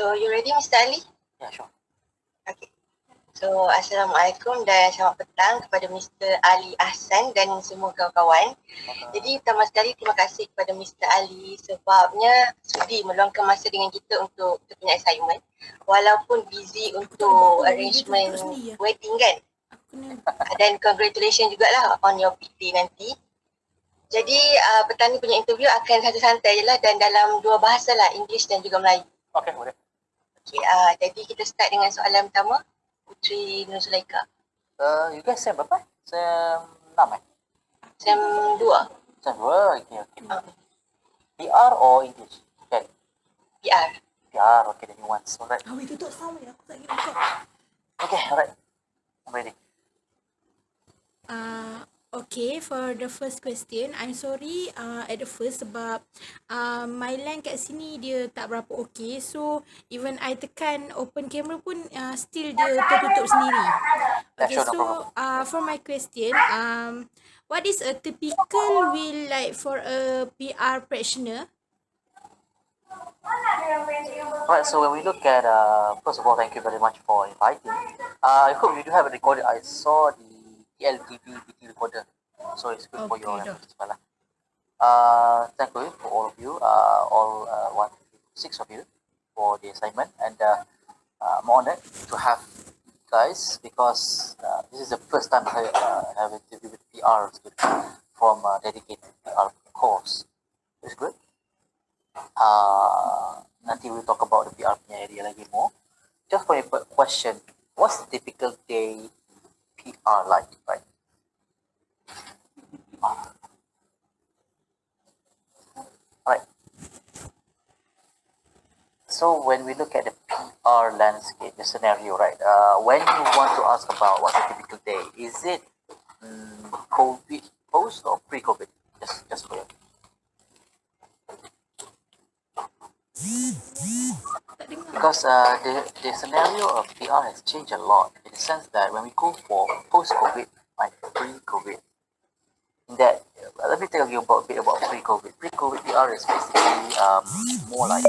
So, you ready, Mr. Ali? Yeah, sure. Okay. So, Assalamualaikum dan selamat petang kepada Mr. Ali Ahsan dan semua kawan-kawan. Jadi, pertama sekali terima kasih kepada Mr. Ali sebabnya sudi meluangkan masa dengan kita untuk kita punya assignment. Walaupun busy untuk arrangement wedding kan. Dan congratulations jugalah on your PT nanti. Jadi, petang ni punya interview akan santai-santai je lah dan dalam dua bahasa lah, English dan juga Melayu. Okay, boleh. Okay, jadi kita start dengan soalan pertama. Putri Nur Zulaika. You guys SEM berapa? SEM 6 SEM 2. SEM 2, okay. PR or English? Okay. PR. PR, okay, then you want. Alright. Awak tutup sound ya, aku tak kira buka. Okay, alright. I'm ready. Okay, for the first question, I'm sorry at the first sebab my line kat sini dia tak berapa okay. So, even I tekan open camera pun still dia tertutup sendiri. Okay, Sure, no so problem. for my question, what is a typical will like for a PR practitioner? Right, so when we look at, first of all, thank you very much for inviting. I hope you do have it recorded. I saw the LTV BT recorder, so it's good for your reference as well. Thank you for all of you, all 6 of you for the assignment, and I'm honored to have you guys because this is the first time I have interview with PR students from a dedicated PR course. It's good. Nanti we'll talk about the PR punya area lagi more. Just for a question, what's the typical day PR like, right? Right. So when we look at the PR landscape, the scenario, right? When you want to ask about what's a typical day, is it COVID post or pre-COVID? Just for you. Because the scenario of PR has changed a lot in the sense that when we go for post-COVID and pre-COVID, in that, let me tell you a bit about pre-COVID. Pre-COVID PR is basically more like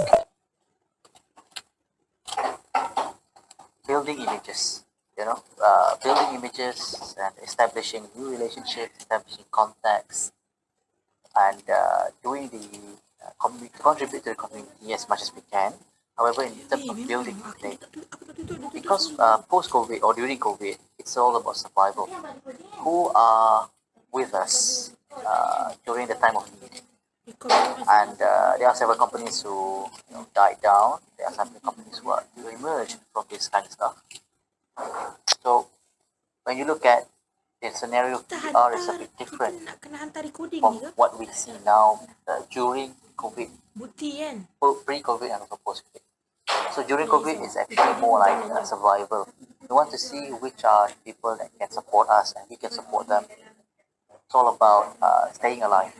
building images, building images and establishing new relationships, establishing contacts, and doing the contribute to the community as much as we can. However, in terms of building today, because post-COVID or during COVID, it's all about survival. Who are with us during the time of need? And there are several companies who died down. There are some companies who emerged from this kind of stuff. So when you look at the scenario of PR is a bit different from what we see now during COVID, pre-COVID and also post-COVID. So during COVID, it's actually more like survival. We want to see which are people that can support us and we can support them. It's all about staying alive,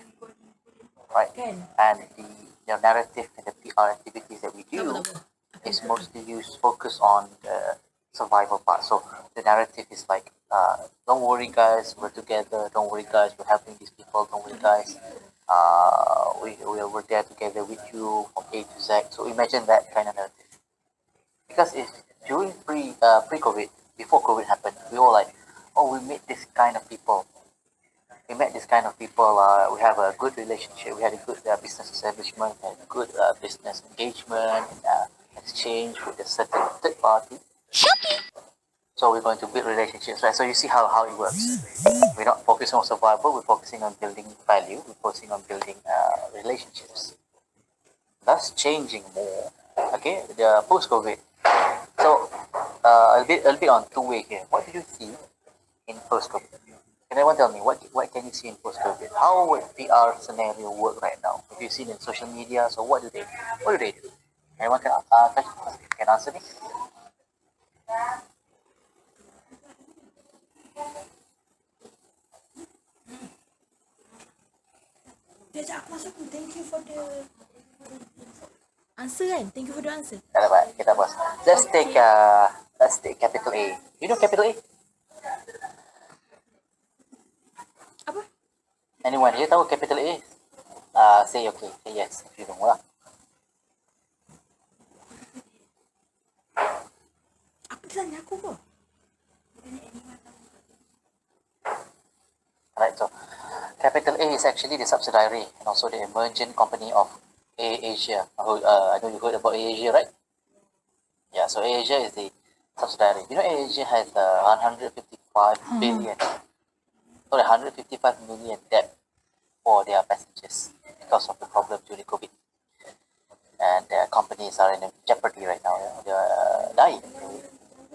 right? And the narrative and the PR activities that we do is mostly focus on the survival part. So the narrative is like, don't worry guys, we're together. Don't worry guys, we're helping these people. Don't worry guys, we're there together with you from A to Z. So imagine that kind of narrative. Because if during pre-COVID, before COVID happened, we were like, oh, we met this kind of people. We met this kind of people. We have a good relationship. We had a good business establishment, we had a good business engagement, exchange with a certain third party. So we're going to build relationships, right? So you see how it works. We're not focusing on survival. We're focusing on building value. We're focusing on building relationships. That's changing more. Okay, the post-COVID. So a bit on two-way here. What do you see in post-COVID? Can anyone tell me what can you see in post-COVID? How would PR scenario work right now? Have you seen in social media? So what do they do? Anyone can answer me? Thank you for the answer kan? Thank you for the answer. Kita bahas. Let's take capital A. You know capital A? Apa? Anyone? You tahu capital A? Say okay. Say yes if you know lah. Capital A is actually the subsidiary and also the emergent company of Asia. I know you heard about Asia, right? Yeah, so Asia is the subsidiary. You know, Asia has 155 billion, sorry, 155 million debt for their passengers because of the problem during COVID. And their companies are in jeopardy right now. They are dying.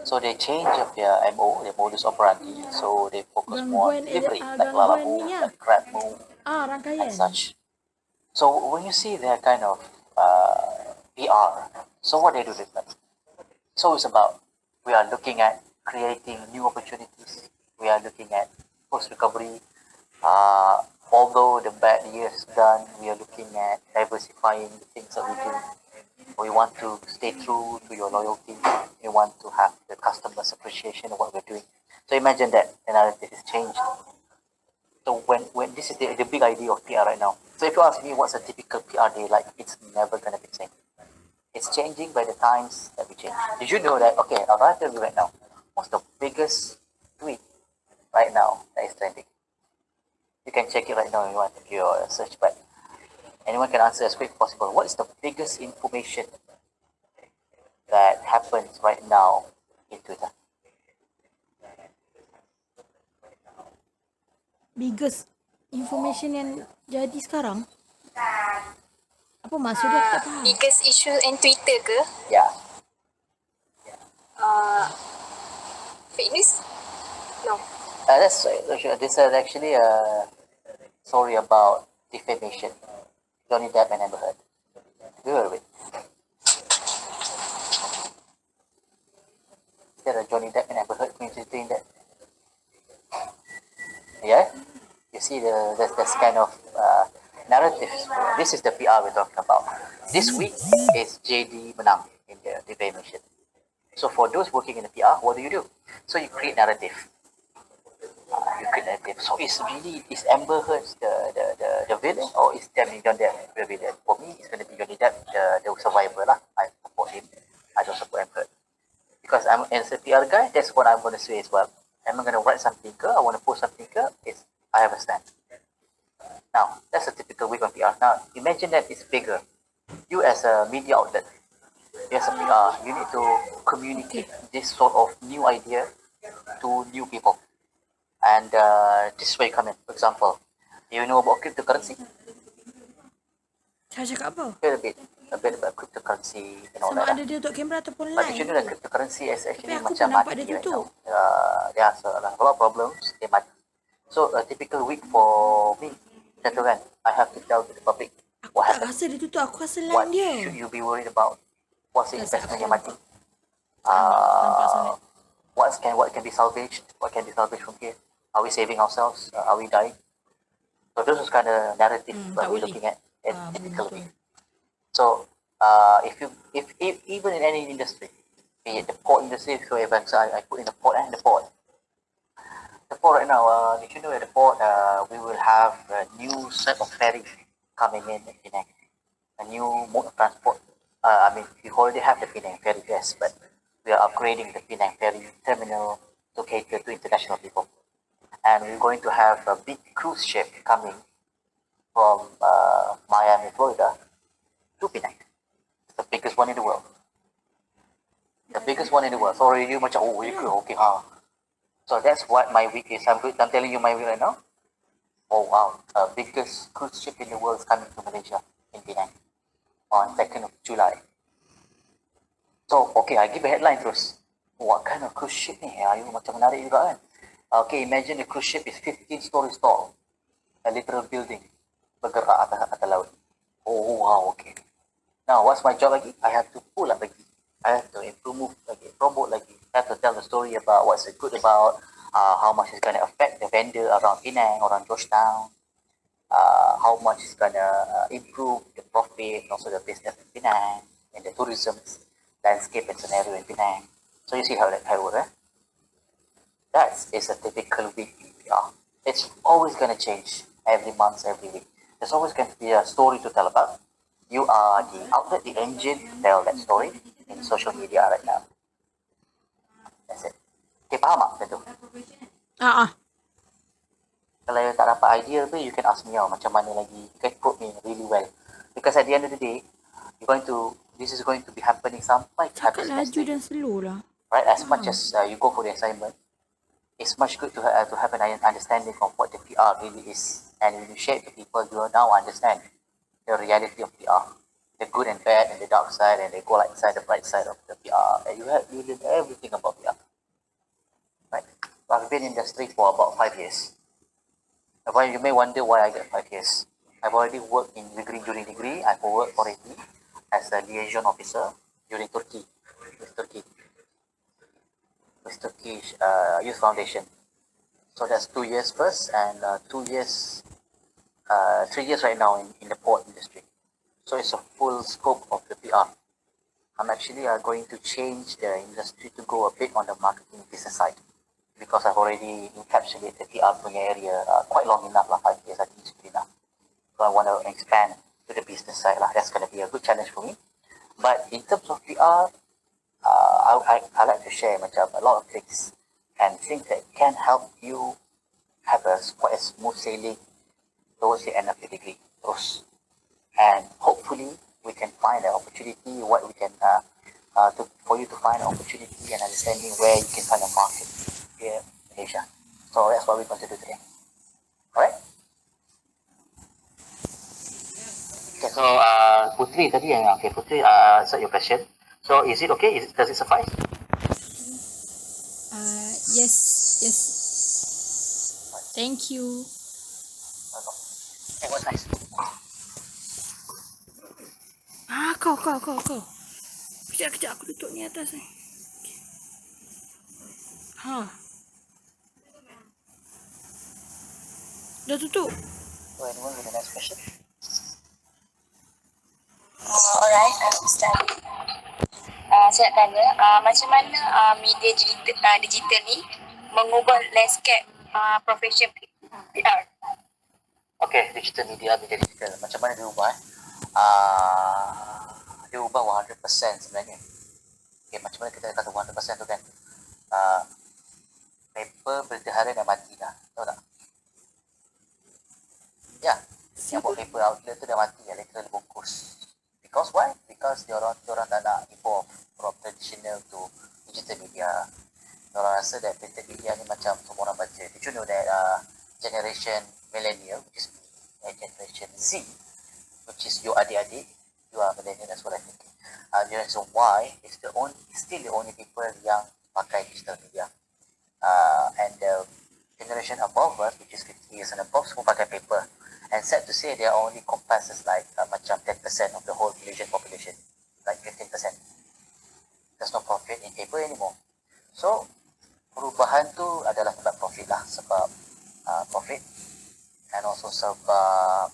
So they change of their MO, their modus operandi. So they focus more on Gangguan delivery, like gangguan Lalabu, ni ya. like GrabMove, and Rangkaian. such. So when you see their kind of PR, so what they do different. So it's about we are looking at creating new opportunities. We are looking at post recovery. Although the bad years done, we are looking at diversifying the things that we do. We want to stay true to your loyalty. We want to have the customers' appreciation of what we're doing. So imagine that the narrative is changed. So when this is the big idea of PR right now. So if you ask me what's a typical PR day like, it's never gonna be the same. It's changing by the times that we change. Did you know that? Okay, I'll tell you right now. What's the biggest tweet right now that is trending? You can check it right now if you want to do your search, but anyone can answer as quick as possible. What is the biggest information that happens right now in Twitter? Biggest information yang jadi sekarang? Apa maksud dia? Aku tak faham. Biggest issue in Twitter ke? Yeah. Fake news? No. That's this is actually a story about defamation. Johnny Depp and Amber Heard. Have you heard of it? Is there a Johnny Depp and Amber Heard community in that? Yeah? You see that's kind of narratives. This is the PR we're talking about. This week is JD menang in the defamation. So for those working in the PR, what do? So you create narrative. So it's really, is Amber Heard the villain, or is Johnny Depp the villain? For me, it's going to be Johnny Depp, the survivor lah. I support him. I don't support Amber Heard. Because I'm as a PR guy, that's what I'm going to say as well. Am I going to write something? I want to post something? It's, I have a stand. Now, that's a typical week of PR. Now, imagine that it's bigger. You as a media outlet, you as a PR, you need to communicate this sort of new idea to new people. And this is where you come in. For example, you know about cryptocurrency? Saya cakap apa? A bit about cryptocurrency and all Sama that. ada dia tutup kamera ataupun But did you live. know that cryptocurrency is actually Tapi aku macam pun nampak mati dia right now? tutup. There are a lot of problems. They mati. So a typical week for me, macam tu kan, I have to tell the public Aku what tak happened. rasa dia tutup. Aku rasa What line dia. should you be worried about? What's the Tak investment siap yang aku. mati? Nampak sangat. What can be salvaged? What can be salvaged from here? Are we saving ourselves? Are we dying? So those is kind of narrative that tak we're boleh. looking at in typical Betul. week. So if even in any industry, be it the port industry, so if I put in the port and the port. The port right now, did you know at the port we will have a new set of ferries coming in Penang, a new mode of transport. I mean, we already have the Penang ferry, yes, but we are upgrading the Penang ferry terminal to cater to international people. And we're going to have a big cruise ship coming from Miami, Florida to Penang. It's the biggest one in the world. The biggest one in the world. So you macam, oh, okay, huh? So that's what my week is. I'm telling you my week right now. Oh wow, biggest cruise ship in the world is coming to Malaysia in Penang on 2nd of July. So okay, I give a headline terus. What kind of cruise ship ni? Ayo macam menarik juga kan? Okay, imagine the cruise ship is 15 stories tall, a literal building bergerak atas laut. Oh wow, okay. Now what's my job lagi? I have to pull up lagi. I have to improve lagi, promote lagi. I have to tell the story about what's it good about, how much it's going to affect the vendor around Penang, around Georgetown, how much it's going to improve the profit and also the business in Penang and the tourism landscape and scenario in Penang. So you see how it works, eh? That is a typical week in PR. It's always going to change every month, every week. There's always going to be a story to tell about. You are the outlet, the engine to tell that story in social media right now. That's it. Okay, faham tak tu? Kalau you tak dapat idea tu, you can ask me macam mana lagi. You can quote me really well. Because at the end of the day, this is going to be happening sampai ke Cakap habis laju semester. dan slow lah. Right, as much as you go for the assignment, it's much good to have an understanding of what the PR really is. And when you share it to people, you will now understand the reality of PR, the good and bad and the dark side, and they go like inside the bright side of the PR. And you learn everything about PR. Right. I've been in the industry for about 5 years. Now, you may wonder why I get 5 years. I've already worked in during degree. I've worked already as a liaison officer during Turkey, with Turkish Youth Foundation. So that's 2 years first, and 2 years, 3 years right now in the port industry. So it's a full scope of the PR. I'm actually going to change the industry to go a bit on the marketing business side, because I've already encapsulated PR punya area quite long enough, 5 years I think it's good enough. So I want to expand to the business side. That's going to be a good challenge for me. But in terms of PR, I like to share macam a lot of tricks and things that can help you have quite a smooth sailing towards the end of the degree. And hopefully we can find an opportunity, what we can for you to find an opportunity and understanding where you can find a market here in Asia. So that's what we're going to do today. Alright? Okay, so Putri tadi okay, Putri answered your question. So is it okay? Does it suffice? Yes, yes. Thank you. Okay, what's next? Kau. Kejap, aku duduk ni atas ni. Dah tutup. So anyone with the next question? Alright, I'm study. Saya nak tanya, macam mana media digital ni mengubah landscape profession PR? Okay, media digital. Macam mana dia ubah? Dia ubah 100% sebenarnya. Okay, macam mana kita kata 100% tu kan? Paper berita harian dah mati dah. Tahu tak? Ya, yang buat paper outlet tu dah mati, literal bungkus. Because why? Because diorang tak nak evolve from traditional to digital media. Diorang rasa that printed media ni macam semua orang baca. Did you know that generation millennial, which is generation Z, which is your adik-adik, you are millennial, that's what I think. Generation Y is still the only people yang pakai digital media. And the generation above us, which is 50 years and above, semua pakai paper. And sad to say, they are only comprises like macam 10% of the whole Malaysian population, like 15%. There's no profit in paper anymore. So, perubahan tu adalah sebab profit lah, sebab profit, and also sebab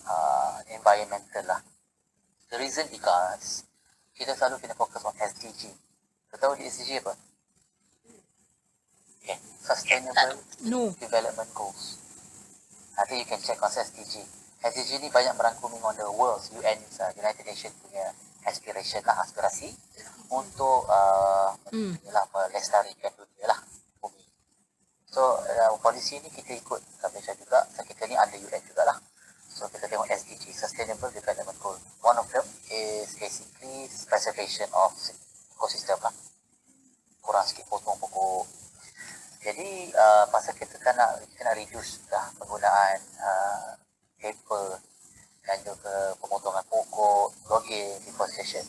environmental lah. The reason because kita selalu kena fokus on SDG. Kau tahu di SDG apa? Okay, Sustainable Development Goals. Nanti you can check on SDG. SDG ni banyak merangkumi on the world's United Nations punya aspirasi untuk melestarikan dunia lah, bumi. So polisi ni kita ikut Malaysia juga, so kita ni under UN jugalah. So kita tengok SDG, Sustainable Development Goal. One of them is basically preservation of ecosystem lah. Kurang sikit potong pokok. Jadi pasal kita nak reduce lah penggunaan paper dan juga pemotongan pokok, logging, deforestation.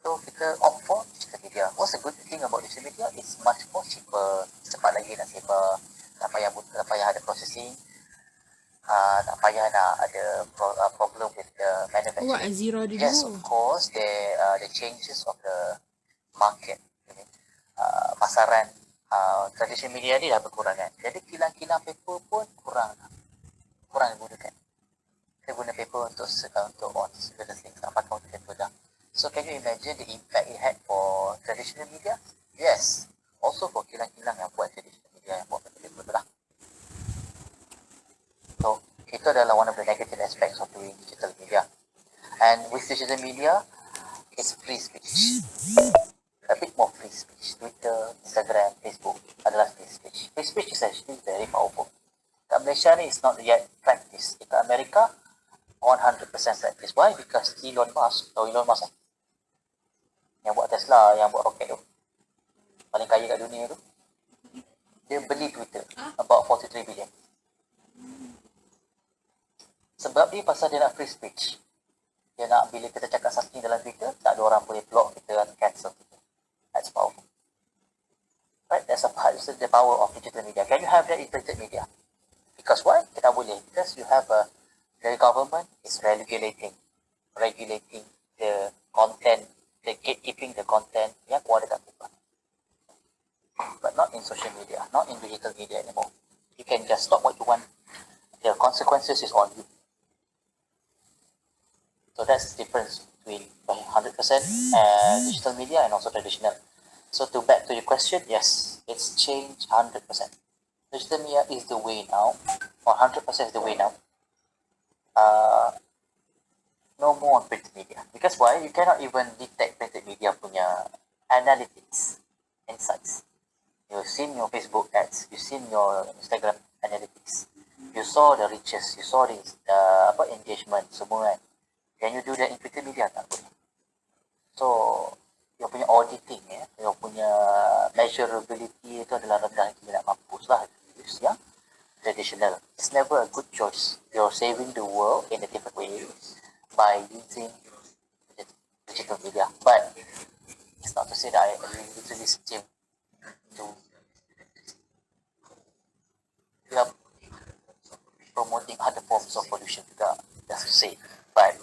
So kita opt for digital media. What's the good thing about digital media? It's much more cheaper, cepat lagi dan safer. Tak payah ada processing. Tak payah nak ada problem with the manufacturing. Yes, of course, the changes of the market, pasaran traditional media ni dah berkurang kan. Jadi kilang-kilang paper pun kurang digunakan. Kita guna paper untuk on certain things, tak pakai untuk paper dah. So can you imagine the impact it had for traditional media? Yes. Also for kilang-kilang yang buat traditional media, yang buat paper tu lah. So itu adalah one of the negative aspects of doing digital media. And with digital media, it's free speech. A bit more free speech. Twitter, Instagram, Facebook adalah free speech. Free speech is actually very powerful. Kat Malaysia ni is not yet practice. Dekat Amerika 100% practice. Why? Because Elon Musk, tahu Elon Musk yang buat Tesla, yang buat roket tu, paling kaya kat dunia tu, dia beli Twitter about 43 billion. Sebab dia pasal dia nak free speech. Dia nak bila kita cakap something dalam Twitter, tak ada orang boleh block kita atau cancel kita. That's powerful. Right? That's a part. It's the power of digital media. Can you have that in printed media? Because why? Kita boleh. Because you have the government is regulating the content, the gatekeeping the content yang keluar dekat paper. But not in social media, not in digital media anymore. You can just stop what you want. The consequences is on you. So that's the difference between 100% digital media and also traditional. So to back to your question, yes, it's changed 100%. Digital media is the way now, or 100% is the way now. No more on print media. Because why? You cannot even detect printed media punya analytics, insights. You've seen your Facebook ads, you've seen your Instagram analytics, you saw the reaches, you saw the engagement semua kan. Can you do that in printed media? Tak boleh. So, your punya auditing, your punya measurability itu adalah rendah, kita nak mampus lah use yang traditional. It's never a good choice. You're saving the world in a different way by using digital media. But it's not to say that I literally steam to we are promoting other forms of pollution juga, just to say. But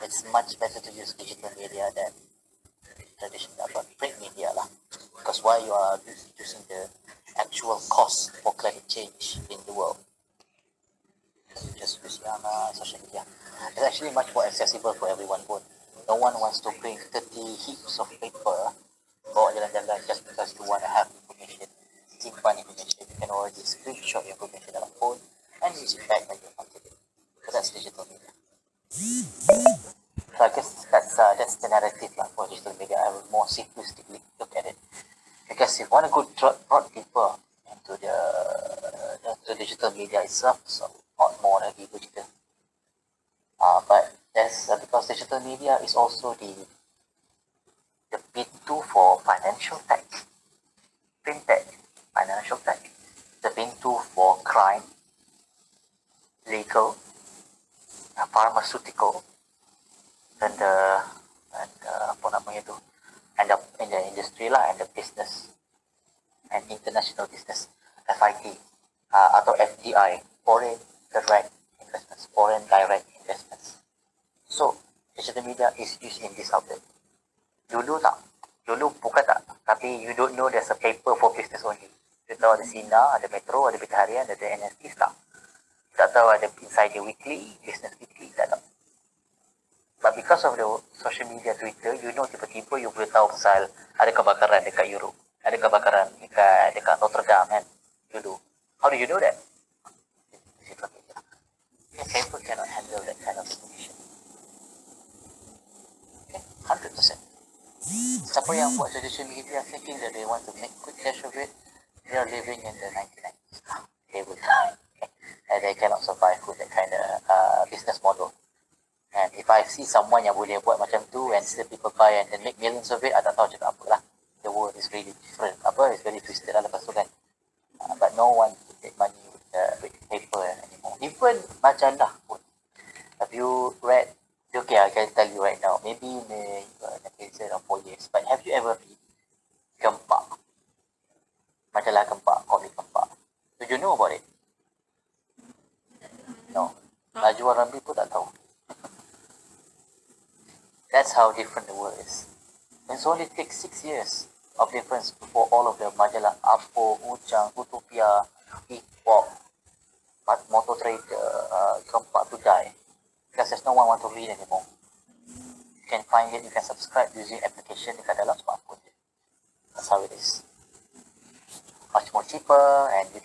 it's much better to use digital media than traditional print media lah. Because why you are reducing the actual cost for climate change in the world. Just use social media. It's actually much more accessible for everyone pun. No one wants to bring 30 heaps of paper bawa jalan-jalan just because you want to have information, simpan information. You can already screenshot your information dalam phone and use it back when you want it. So that's digital media. So I guess that's the narrative lah for digital media. I will more simplistically look at it. Because if you want to go prod deeper into the digital media itself, so a lot more lagi begitu. But that's because digital media is also the pintu for financial tech, fintech, financial tech, the pintu for crime, legal, pharmaceutical, and apa namanya tu, and in the industry lah, and the business and international business, FIT atau FDI, foreign direct investments, foreign direct investments. So digital media is used in this outlet. Dulu bukan tak, tapi you don't know there's a paper for business only. You tahu ada Sina, ada Metro, ada Berita Harian, ada NST, tak tahu ada Insider Weekly, Business Weekly, tak tahu. But because of the social media, Twitter, you know, tiba-tiba you boleh tahu pasal ada kebakaran dekat Europe, ada kebakaran dekat Notre Dame kan, dulu. How do you know that? Digital media. Paper cannot handle that kind of information. Okay, 100%. Siapa yang buat traditional media thinking that they want to make quick cash of it, they are living in the 1990s. They will die. And they cannot survive with that kind of business model. And if I see someone yang boleh buat macam tu and still people buy and then make millions of it, I tak tahu cakap apa lah. The world is really different. It's very twisted lah lepas tu kan. But no one will take money with paper anymore. Even majalah pun. Have you read? Okay, I can tell you right now. Maybe in the 4 years. But have you ever read Gempak? Majalah Gempak, komik Gempak. Do you know about it? No. Najwa Ramli pun tak tahu. That's how different the world is. It's only takes 6 years of difference before all of the majalah Apo, Ujang, Utopia, Epoch, Motor Trader, Gempak to die. Because there's no one want to read anymore. You can find it, you can subscribe using application dekat dalam smartphone. That's how it is. Much more cheaper, and you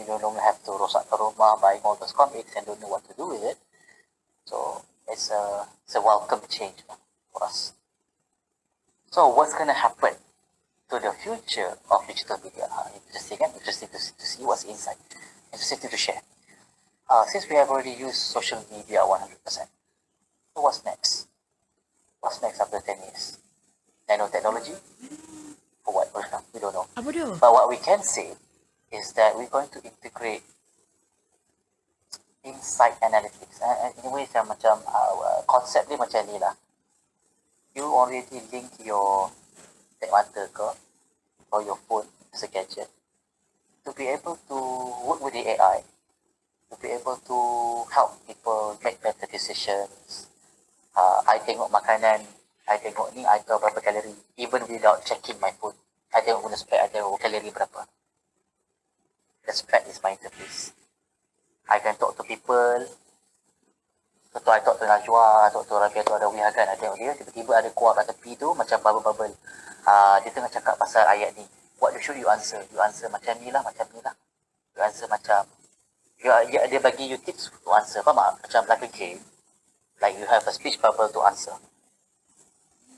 no longer have to rosak ke rumah buying all those comics and don't know what to do with it. So it's a welcome change for us. So what's going to happen to the future of digital media? Interesting to see what's inside. Interesting to share. Since we have already used social media 100%, so what's next? What's next after 10 years? Nanotechnology? For what? We don't know. Apa dia? But what we can say is that we're going to integrate insight analytics. In a way, macam konsep dia macam ni lah. You already link your tek mata ke or your phone as a gadget to be able to work with the AI, to be able to help people make better decisions. I tengok makanan, I tengok ni, I tahu berapa kalori, even without checking my phone. I tengok guna spek, I tengok kalori berapa. The spek is my interface. I can talk to people. Contoh, I talk to Najwa, I talk to Rabia, tu ada Wihagan, I tengok dia, tiba-tiba ada keluar kat tepi tu, macam bubble-bubble. Dia tengah cakap pasal ayat ni. What should you answer? You answer macam ni lah, macam ni lah. You answer macam, dia bagi you tips to answer. Faham tak? Macam like a game. Like you have a speech bubble to answer.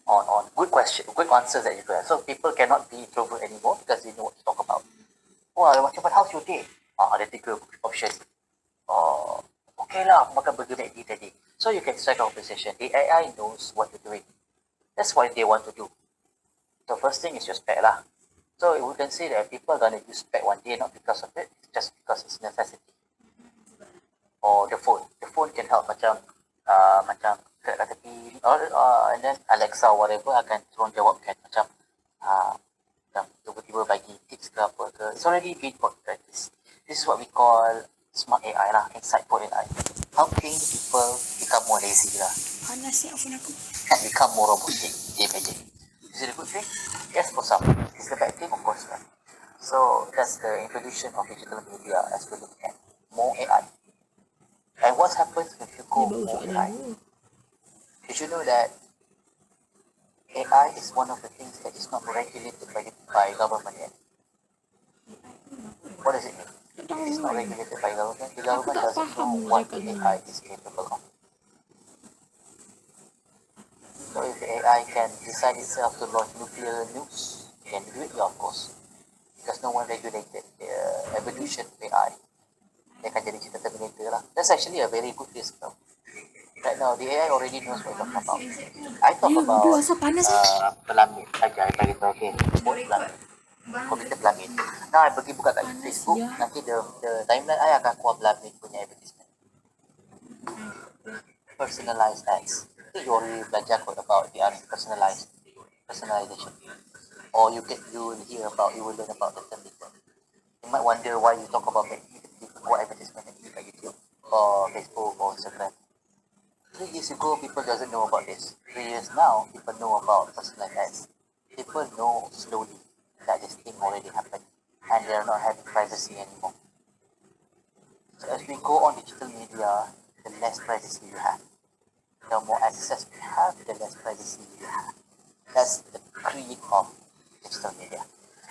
On good question, good answers that you have. So people cannot be introvert anymore because they know what to talk about. Wah, macam how's your day? Ada 3 options. Okay lah, aku makan burger McD tadi. So you can strike a conversation. The AI knows what you're doing. That's what they want to do. So first thing is your spec lah. So we can say that people are going to use spec one day, not because of it, it's just because it's necessity. Or the phone. The phone can help macam kat tepi, and then Alexa or whatever akan turun jawabkan macam tiba-tiba bagi tips ke apa ke. It's already been put in practice. This is what we call smart AI lah, insightful AI. Helping people become more lazy lah. Panas ya phone aku. And become more robotic. Imagine. Is it a good thing? Yes, for some. Is it a bad thing? Of course not. So that's the introduction of digital media as we look at more AI. And what happens if you go more AI? Did you know that AI is one of the things that is not regulated by government yet? What does it mean? It's not regulated by government. The government doesn't know what the AI is capable of. So if the AI can decide itself to launch nuclear nukes, it can do it, yeah, of course. Because no one regulated the evolution of AI. Dia akan jadi cerita Terminator lah. That's actually a very good risk though. Right now, the AI already knows what I'm talking about. I talk about pelamit saja. I bagi tahu, okay, phone pelamit. Komputer pelamit. Now, I pergi buka kat Facebook, nanti the timeline I akan keluar pelamit punya advertisement. Personalized ads. So you already belajar about the personalization. Or you will hear about, you will learn about the term later. You might wonder why you talk about what advertisement kat YouTube or Facebook or Instagram. 3 years ago, people doesn't know about this. 3 years now, people know about personalized ads. People know slowly that this thing already happened and they are not having privacy anymore. So as we go on digital media, the less privacy you have. The more access we have, the less privacy you have. That's the creed of digital media.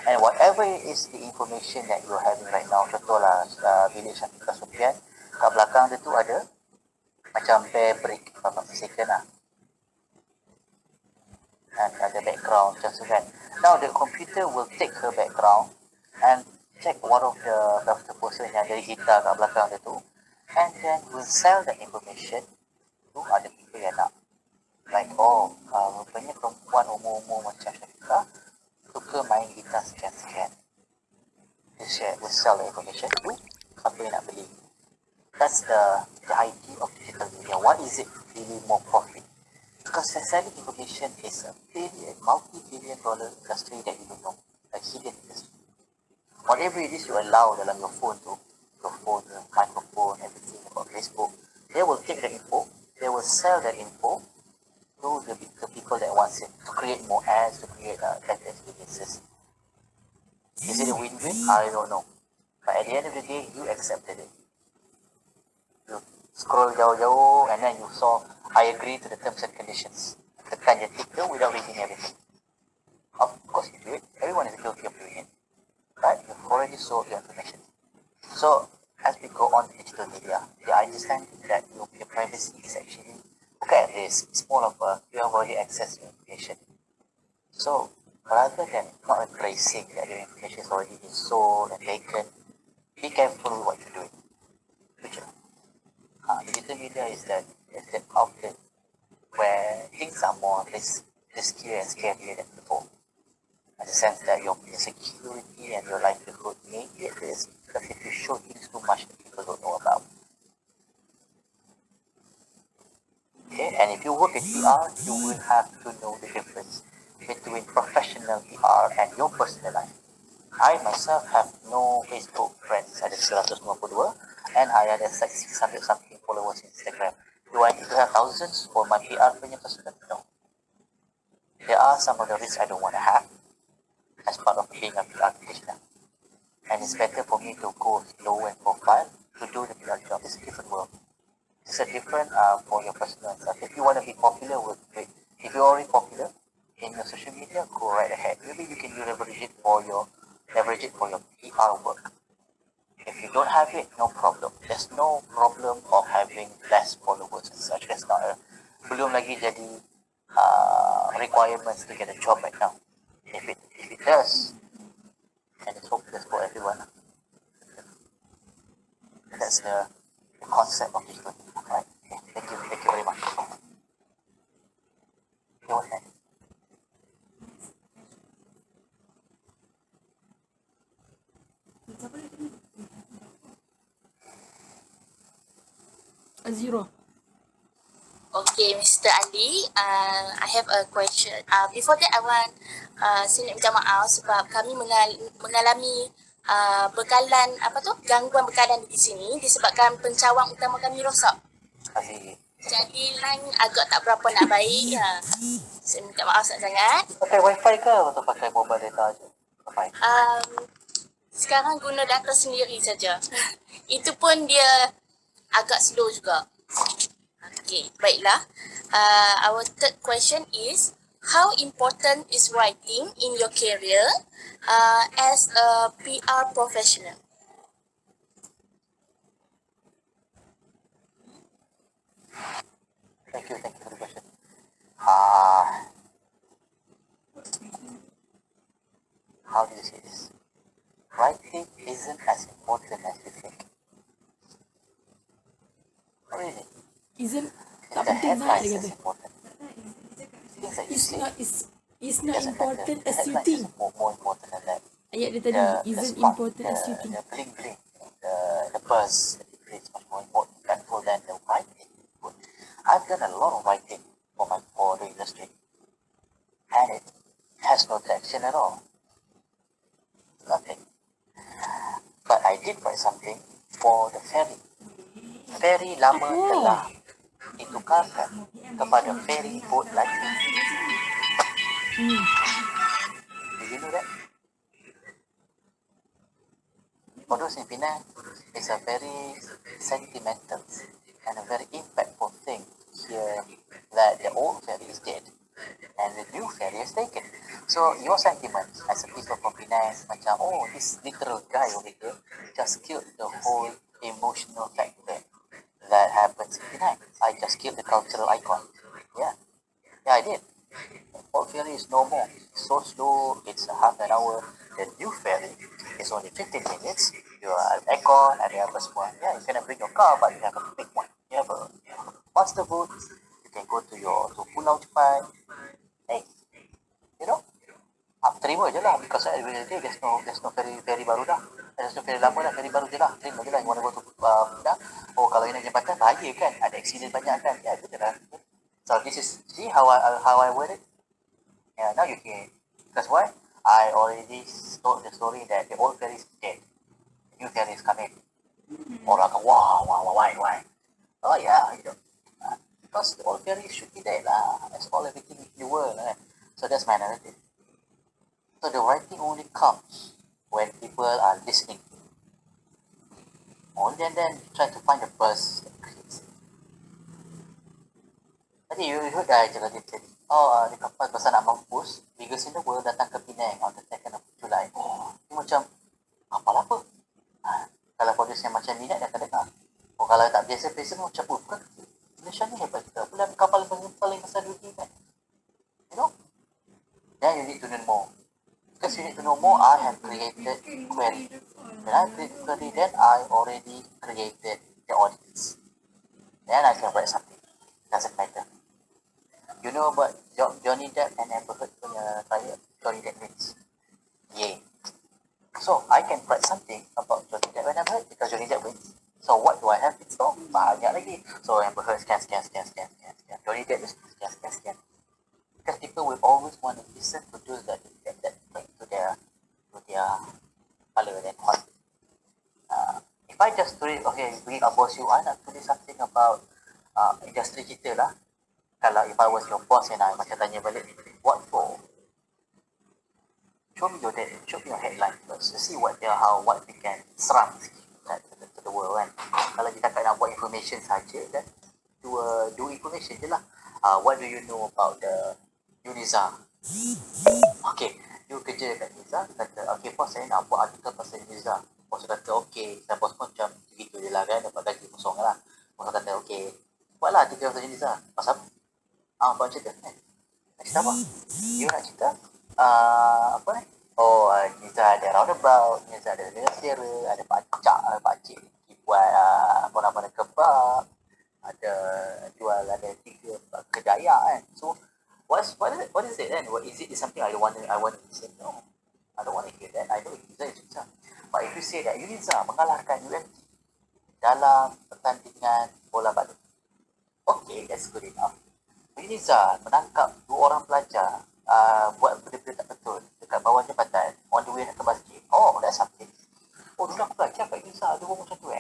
And whatever is the information that you're having right now, contohlah bilik Syafiqah Sofian, kat belakang dia tu ada macam bear break, kalau tak mistaken lah. And ada background macam tu kan. Now the computer will take her background and check one of the person yang ada gitar kat belakang dia tu, and then will sell that information to other people yang nak. Like, rupanya perempuan umur-umur macam Syafiqah suka main gitar sekian-sekian. Will sell the information to siapa yang nak beli. That's the idea of digital media. What is it really more profit? Because selling information is a multi-billion-dollar industry that you don't know, a hidden industry. Whatever it is you allow dalam your phone, your microphone, everything about Facebook, they will take the info, they will sell that info to the people that wants it, to create more ads, to create better experiences. Is it a win-win? I don't know. But at the end of the day, you accepted it. You scroll jauh-jauh and then you saw, I agree to the terms and conditions. Tekan je tick tu without reading everything. Of course you do it. Everyone is guilty of doing it. Right? You've already sold your information. So, as we go on digital media, the understanding that your privacy is actually at risk. It's more of you have already accessed your information. So, rather than not embracing that your information is already been sold and taken, be careful with what you're doing. Future. Digital media is that outlet where things are more riskier and scarier than before. In the sense that your security and your livelihood may be at risk because if you show things too much that people don't know about. Okay, and if you work in PR, you will have to know the difference between professional PR and your personal life. I myself have no Facebook friends, ada 152, and I ada like 600 something followers on Instagram. Do I need to have thousands for my PR punya personal? No. There are some of the risks I don't want to have as part of being a PR practitioner. And it's better for me to go low and profile to do the PR job. It's a different world. It's a different for your personal stuff. If you want to be popular with it, if you're already popular in your social media, go right ahead. Maybe you can leverage it for your PR work. If you don't have it, no problem. There's no problem of having less followers and such. That's not a belum lagi jadi requirements to get a job right now. If it does, and it's hopeless for everyone. That's the concept of digital. Right? Okay. Thank you very much. Okay, what's next? Zero. Okay, Mr. Ali, I have a question. Before that, I want saya nak minta maaf sebab kami mengalami bekalan gangguan bekalan di sini disebabkan pencawang utama kami rosak. Kasih. Jadi line agak tak berapa nak baik. Saya minta maaf sangat-sangat. Pakai wifi ke atau pakai mobile data aja? Wifi. Sekarang guna data sendiri saja. Itu pun dia agak slow juga. Okay, baiklah. Our third question is, how important is writing in your career as a PR professional? Thank you for the question. How do you say this? Writing isn't as important as you think. Really? Isn't The tak penting sangat headlines dia is kata. important. Things that you It's say not it's not doesn't important matter. The as you headlines think. is more important than that. Ayat dia tadi, The isn't spark, important as you think. the bling bling, the buzz that it creates much more important than the writing. I've done a lot of writing for the industry, and it has no traction at all. Nothing. But I did write something for the ferry. Ferry lama telah ditukarkan kepada ferry boat lagi. Did you know that? For those in Penang, it's a very sentimental and a very impactful thing to hear that the old ferry is dead and the new ferry is taken. So your sentiments as a people from Penang, macam, oh, this literal guy over here just killed the whole emotional factor that happens in Penang. I just killed the cultural icon. Yeah, I did. Old ferry is no more. So slow, it's a half an hour. The new ferry is only 15 minutes. You have aircon and you have a small. Yeah, you cannot bring your car, but you have a big one. You have a master boat. You can go to Pulau Cepat. Hey, you know, terima je lah, because at the end of the day, there's no ferry baru dah. There's no ferry lama dah, ferry baru je lah. Terima je lah, you want to go to Penang. Oh, kalau ini jambatan, bahaya kan? Ada accident banyak kan? Ya, itu je lah. So this is, see how I word it? Yeah, now you can. Because why? I already told the story that the old ferry is dead. The new ferry is coming. Orang akan, why? Oh yeah, you know. Because the old ferry should be dead lah. That's all everything in the world. Right? So that's my narrative. So the writing only comes when people are listening. Only and then try to find the buzz that creates it. Tadi you heard I cakap dia tadi. Di kapal pasal nak mampus, biggest in the world datang ke Penang on the 2nd of July. Dia macam, kapal apa? Kalau produce yang macam minat, dia akan dengar. Kalau tak biasa-biasa, macam, bukan Malaysia ni hebat kita. Bulan kapal paling besar dunia kan? You know? Then you need to know more. Because you need to know more, I have created query. When I create query, then I already created the audience. Then I can write something. Doesn't matter. You know about Johnny Depp and Amber Heard punya trial? Johnny Depp wins. Yay. So I can write something about Johnny Depp and Amber Heard because Johnny Depp wins. So what do I have in store? Banyak lagi. So Amber Heard scan. Johnny Depp is scan. Because people will always want to listen to those that to their color and what. If I just tulis, okay, bring a boss you, I nak tulis something about industri kita lah. Kalau if I was your boss and I macam tanya balik, what for? Show me your headline first to see what we can serang to the world kan. Kalau kita tak nak buat information saja, then do information je lah. What do you know about the Uniza? Okay, you kerja kat Uniza, kata, okay bos saya nak buat artikel pasal Uniza. Bos kata, okay, dan bos macam begitu je lah kan, dapat gaji kosong lah. Bos kata, okay, buatlah artikel pasal Uniza. Pasal apa? Buat cerita kan? Nak cerita apa? You nak cerita? Apa ni? Oh, Uniza ada roundabout, Uniza ada negara, ada pakcik buat apa kebab, ada jual, ada 3 kedaya kan. So what is it then? What is it? Is something I want to say? No, I don't want to hear that. I know Uniza is Uniza. But if you say that Uniza mengalahkan UMT dalam pertandingan bola batu, okay, that's good enough. Uniza menangkap 2 orang pelajar buat benda-benda tak betul dekat bawah jambatan on the way nak ke masjid. Oh, that's something. Oh, dulu aku belajar kat Uniza ada orang macam tu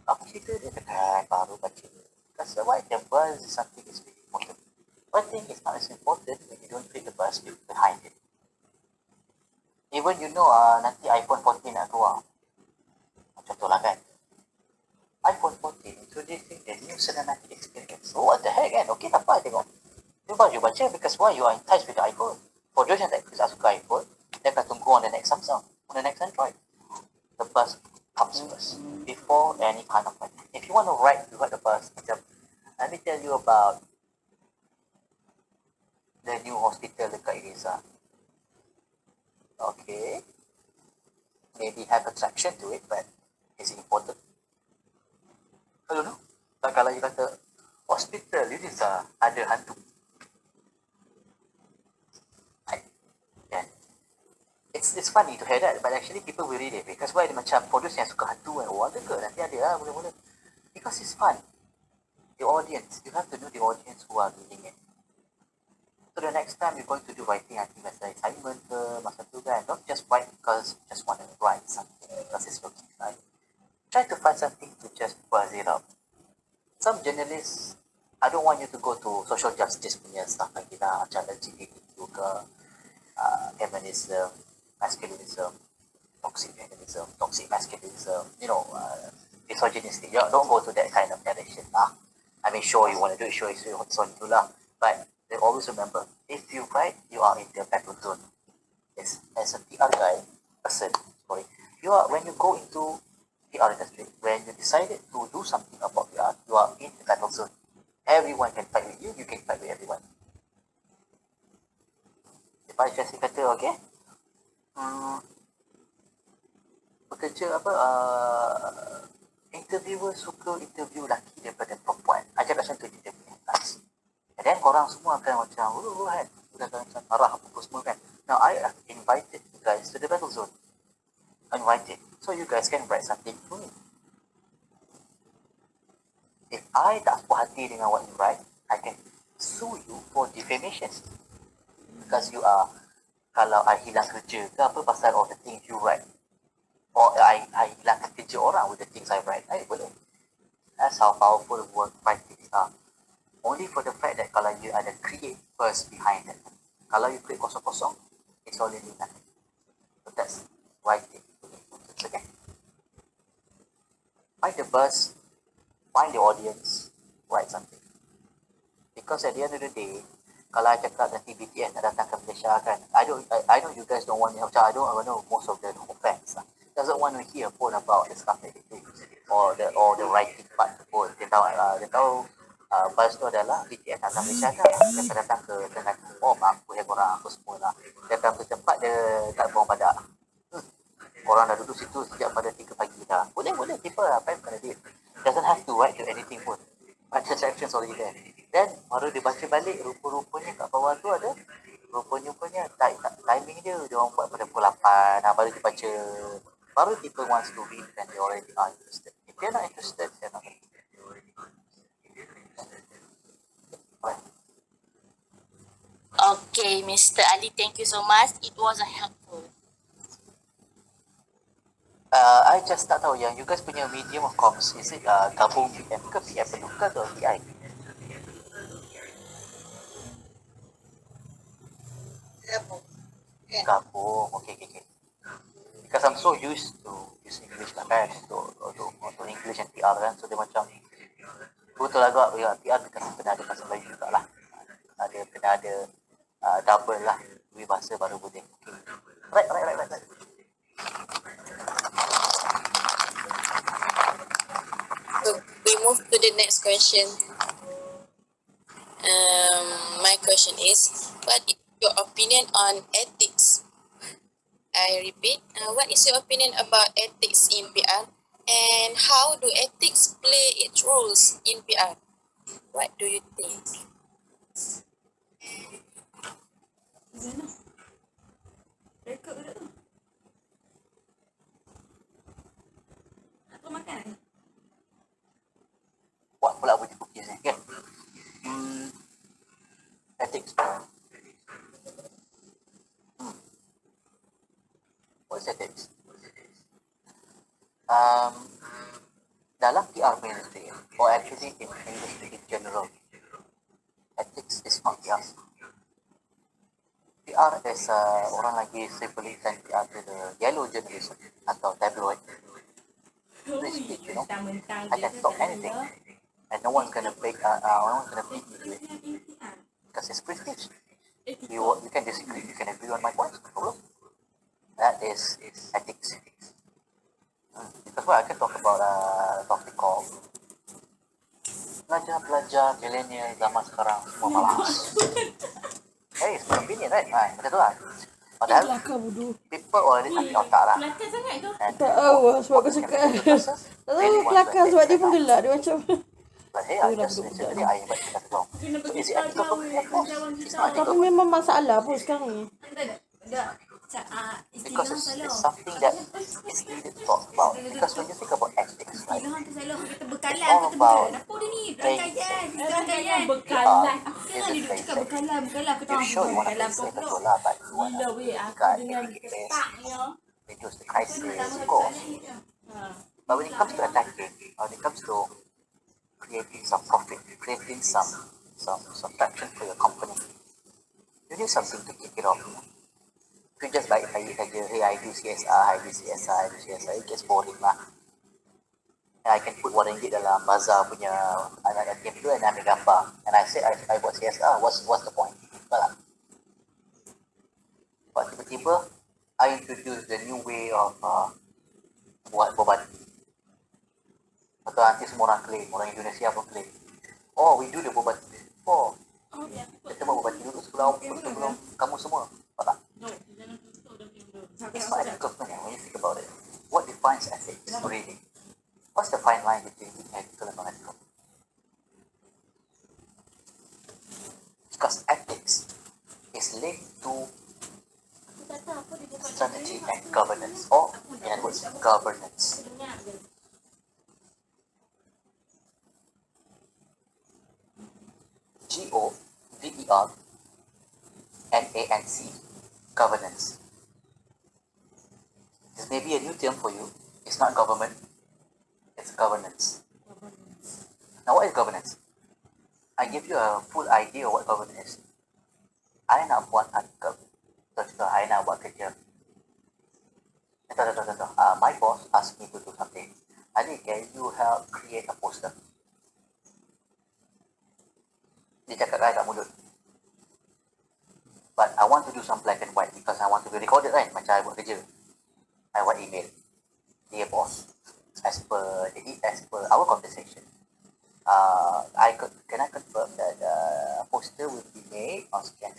apa cerita dia dekat baru baca. Because why the buzz is something is really important. One thing is not as important when you don't create the buzz behind it. Even you know nanti iPhone 14 nak keluar. Contohlah kan. iPhone 14 introducing the new cinematic experience. So what the heck kan? Okay, tak apa tengok. You baca because why you are in touch with the iPhone. For those yang tak suka iPhone, dia akan tunggu on the next Samsung, on the next Android. The buzz comes first before any kind of thing. If you want to write the buzz, let me tell you about the new hospital dekat Iriza. Okay, maybe have attraction to it, but is it important? I don't know. Tak kalau you kata hospital Iriza ada hantu. It's funny to hear that, but actually people will read it because why dia macam for those yang suka hantu kan, oh ada ke nanti ada lah mula-mula because it's fun. The audience, you have to know the audience who are reading it. So the next time you're going to do writing, I think masa assignment ke masa tu kan, don't just write because you just want to write something because it's looking nice. Try to find something to just buzz it up. Some journalists, I don't want you to go to social justice punya stuff lagi lah, macam LGBTQ ke, feminism, masculinism, toxic feminism, toxic masculinism, misogynistic. Don't go to that kind of direction lah. I mean, sure you want to do it, sure it's on you lah. But they always remember, if you write, you are in the battle zone. Yes, as a PR guy, when you go into PR industry, when you decided to do something about PR, you are in the battle zone. Everyone can fight with you, you can fight with everyone. If I just kata, okay, bekerja interviewer suka interview lelaki daripada perempuan. Ajak macam tu dia punya class. And then korang semua akan macam kan, sudah macam marah apa semua kan. Now I have invited you guys to the battle zone. Invited. So you guys can write something for me. If I tak puas hati dengan what you write, I can sue you for defamation. Because you are, kalau I hilang kerja ke apa pasal all the things you write, or I hilangkan kerja orang with the things I write, boleh. That's how powerful writing are. Only for the fact that kalau you ada create first behind it. Kalau you create kosong-kosong, it's already nothing. So that's writing. Okay. Find the buzz, find the audience, write something. Because at the end of the day, kalau I cakap nanti BTS nak datang ke Malaysia kan, I know you guys don't want to, I don't know most of the fans doesn't want to hear pun about the stuff that they do or the writing part pun. Dia tahu buzz tu adalah BTS datang Malaysia kan, dia akan datang ke perform aku yang korang aku semua lah, dia akan ke tempat dia kat bawah badak, orang dah duduk situ sejak pada 3 pagi dah. Boleh, people apa yang kena dia. Doesn't have to write to anything pun. But the sections already there. Then, baru dia baca balik, rupa-rupanya kat bawah tu ada, rupa-rupanya timing dia orang buat pada pukul 8, baru dia baca. Baru people wants to read and they already are interested. If they're not interested, they're not going to. Right. Okay, Mr. Ali, thank you so much. It was a helpful. I just tak tahu yang you guys punya medium of comms, is it gabung PM ke PM penuh ke atau PI? Gabung, okay. Because I'm so used to using English lah kan, untuk English and PR kan, so dia macam betul agak ya, PR kena ada bahasa Melayu juga lah, kena ada double lah, dua bahasa baru boleh. Right. So we move to the next question. My question is, what is your opinion on ethics? I repeat, what is your opinion about ethics in PR, and how do ethics play its roles in PR? What do you think? Buat pula bunyi cookies ni kan. Ethics. What's ethics? Dalam PR industry, or actually in industry in general, ethics is not PR. PR is orang lagi sebelkan PR to the yellow journalism atau tabloid. Free speech, you know. I can talk anything, and no one's gonna beat me to it because it's free speech. You can disagree, you can agree on my points, no problem. That is ethics. Because I can talk about a topic called pelajar milenial zaman sekarang semua malas. Hey, it's my opinion, right? Macam tu lah. Padahal people already tak otak lah. Tak tahu sebab aku cakap. Tak tahu kelakar sebab dia pun gelak. Dia macam But hey, I just literally I invite you along. So is it ethical for me? Of course. It's not tapi ethical. memang masalah pun sekarang ni. Because it's something that is needed to talk about. Because when you think about ethics, right, it's all about playing safe. Bekalan. Is it playing safe? Bekalan. You're sure you want to play safe betul lah, but you want to reduce the crisis, of course. But when it comes to attacking, when it comes to creating some profit, creating some traction for your company, you need something to kick it off. If you just baik-baik saja, hey, I do CSR, it gets boring lah. And I can put RM1 dalam bazar punya anak game tu and ambil gambar. And I said I buat CSR, what's the point? Betul lah. But tiba-tiba, I introduce the new way of buat bobat. Atau nanti semua orang claim, orang Indonesia pun claim. Oh, we do the bobat before. Kita buat bobat dulu sebelum kamu semua. Betul tak? It's not ethical when you think about it. What defines ethics really? What's the fine line between ethical and non-ethical? Because ethics is linked to strategy and governance, or in other words, governance. GOVERNANCE, governance. This may be a new term for you. It's not government, it's governance. Now, what is governance? I give you a full idea of what governance is. I nak buat artikel, contoh I nak buat kerja. My boss asked me to do something. Ali, can you help create a poster? Dia cakap kat mulut. But I want to do some black and white because I want to be recorded, right? Macam I buat kerja. I want email. Dear boss, as per our conversation, can I confirm that a poster will be made on scan.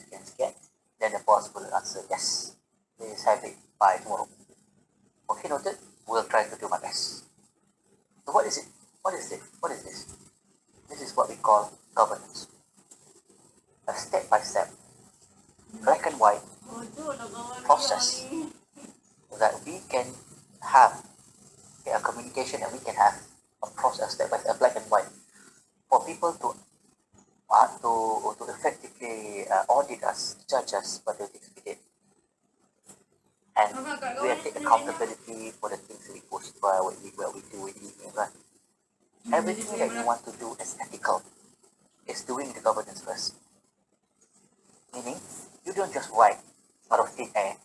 Then the boss will answer, yes, please have it by tomorrow. Okay, noted. We'll try to do my best. So what is it? What is it? What is this? This is what we call governance. A step-by-step, black and white process that we can have, a communication that we can have, a process step by step, black and white, for people to effectively audit us, judge us for the things we did. And we have to take accountability for the things we post by what we do with email, right? Everything that you want to do is ethical. Is doing the governance first. Meaning, you don't just write out of thin air,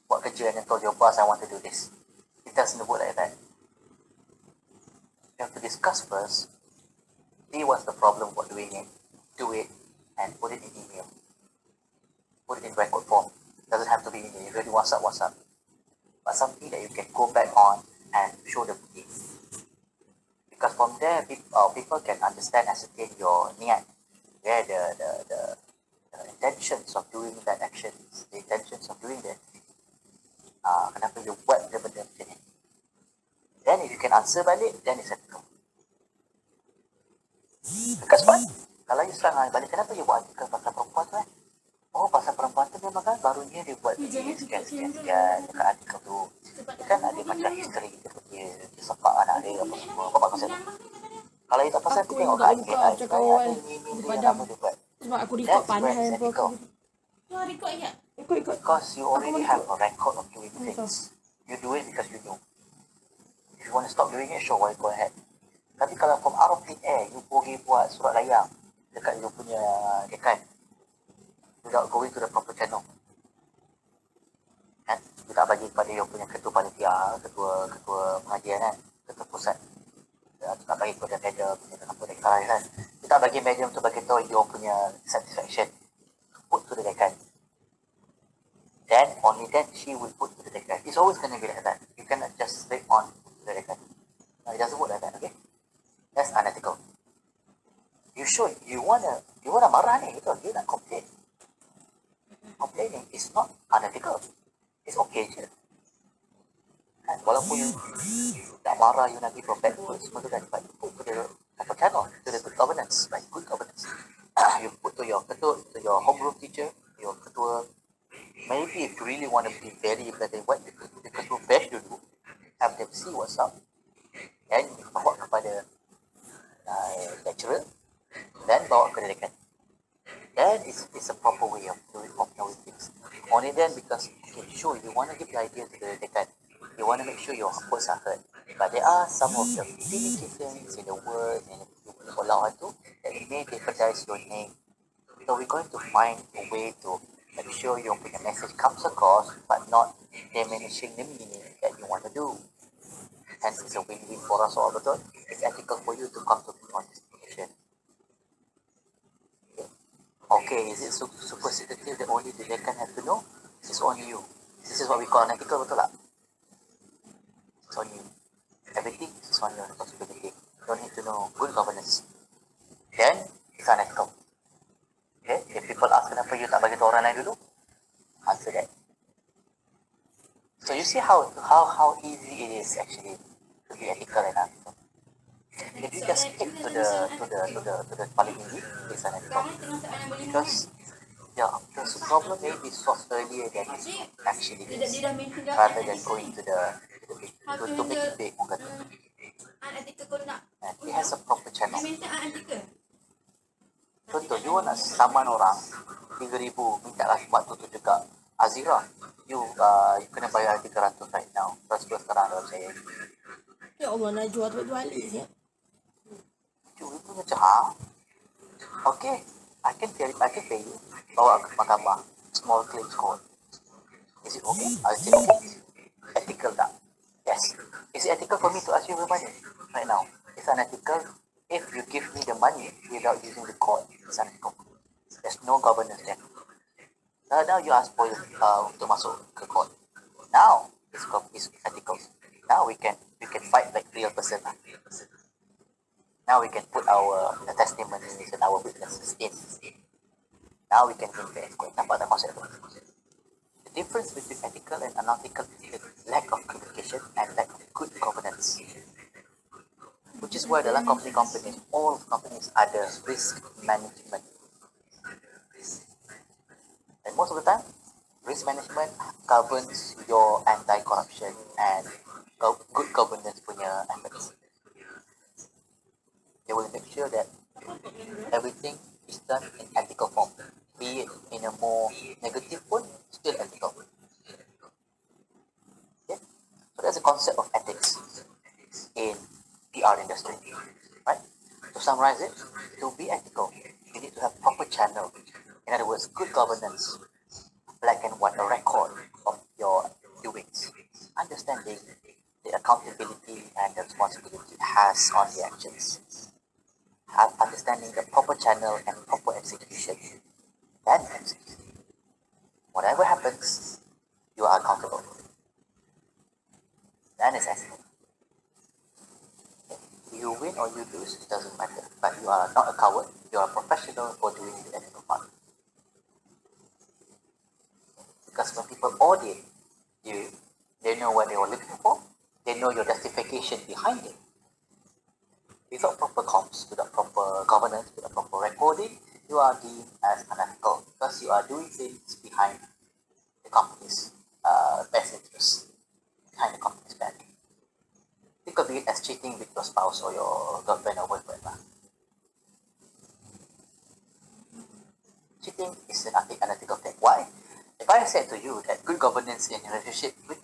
buat kerja and then told your boss, I want to do this. It doesn't work like that. You have to discuss first, see what's the problem about doing it, do it, and put it in email. Put it in record form. Doesn't have to be in email. If you really WhatsApp. But something that you can go back on and show the team. Because from there, people can understand, ascertain your niat, where the intentions of doing that action, the intentions of doing that, kenapa you buat benda-benda macam ni. Then if you can answer balik, then it's ethical. Because what? Kalau you serang balik, kenapa you buat artikel pasal perempuan tu Oh, pasal perempuan tu memang kan barunya dia buat sekian dekat artikel tu. Dia kan ada macam history dia sepak anak dia apa semua. Apa maksud tu? Kalau you tak pasal, aku tengok kat IG ada meme dia yang apa dia buat. Sebab aku record panas That's ethical. Ikut. Because you already have a record of doing things. You do it because you know. If you want to stop doing it, sure, why go ahead. Tapi kalau from out of thin air, you pergi buat surat layang dekat you punya dekan without going to the proper channel. Kan? You tak bagi kepada you punya ketua panitia, ketua pengajian kan, ketua pusat. You tak bagi kepada medium, apa dekan kan. You tak bagi medium tu bagi tahu you punya satisfaction. Put to the dekan. Then, only then she will put to the dekan. It's always going to be like that. You cannot just straight on to the dekan. It doesn't work like that, okay? That's unethical. You should, you wanna marah ni, betul? You nak complain. Complaining is not unethical. It's okay je. And walaupun you nak marah, you nak give a bad word, semua tu kan, but you put to the proper channel, to the good governance, like good governance. You put to your homeroom teacher, your ketua. Maybe if you really want to be very black and white, the ketua bash dulu, have them see what's up, and you bawa kepada lecturer, then bawa ke dekan. Then it's a proper way of doing things. Only then, because okay, sure, you want to give the idea to the dekan, you want to make sure your words are heard. But there are some of the limitations in the words and the allowance to that may jeopardize your name. So we're going to find a way to make sure your message comes across, but not diminishing the meaning that you want to do. Hence, it's a win-win for us all, betul? It's ethical for you to come to on this decision. Okay, is it super secretive that only the dekan have to know? It's only you. This is what we call unethical, betul tak? It's on you. Everything is on your responsibility. You don't need to know good governance. Then, it's unethical. Okay, if people ask kenapa you tak bagi tahu orang lain dulu, answer that. So you see how easy it is actually to be ethical and unethical. If you just stick to the paling tinggi, it's unethical. Because the problem may be solved earlier than it actually is, rather than going to make it big. And it has a proper channel. Contoh, you nak saman orang 3,000, minta lah buat tu juga. Azira, you kena bayar 300 right now. Transfer sekarang dalam saya. Ya Allah, nak jual tu balik siap. You macam, okay, I can pay you. Bawa ke mahkamah, small claims court. Is it okay? I say okay. Ethical tak? Yes. Is it ethical for me to ask you for money right now? It's unethical. If you give me the money without using the court, it's unethical. There's no governance there. Now you ask for to masuk ke court. Now it's ethical. Now we can fight like real person. Now we can put our testimonies and our witnesses in. Now we can invest. Nampak tak konsep tu? The difference between ethical and unethical is the lack of communication. communication, and lack of good governance. Which is why dalam companies, all companies ada risk management. And most of the time, risk management governs your anti-corruption and good governance punya efforts. They will make sure that everything is done in ethical form, be it in a more negative one, still ethical. Okay? So there's a concept of ethics in PR industry, right? To summarize it, to be ethical, you need to have proper channel. In other words, good governance, black and white, a record of your doings, understanding the accountability and the responsibility it has on the actions, understanding the proper channel and proper execution. Then whatever happens, you are accountable. Then it's ethical. You win or you lose, it doesn't matter. But you are not a coward, you are a professional for doing the ethical part. Because when people audit you, they know what they were looking for, they know your justification behind it. Without proper comms, without proper governance, without proper recording, you are deemed as unethical because you are doing things behind the company's best interest, behind the company's back. Think of it as cheating with your spouse or your girlfriend or boyfriend. Cheating is an unethical thing. Why? If I said to you that good governance in relationship with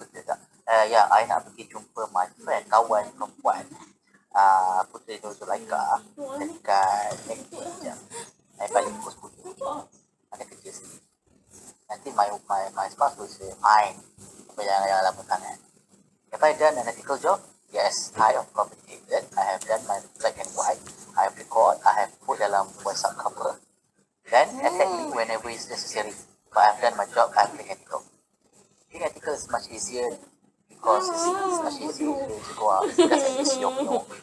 yeah, I nak pergi jumpa my friend, kawan perempuan, Puteri Nur Zulaika dekat McD jam. I balik pukul 10. Ada kerja sini. Nanti my spouse will say, fine. Jangan lama sangat. Have I done an ethical job? Yes, I have communicated. I have done my black and white. I have record. I have put dalam WhatsApp cover. Then attack me whenever it's necessary. But I have done my job. I am being ethical. Being ethical is much easier because it's much easier to go out because at least your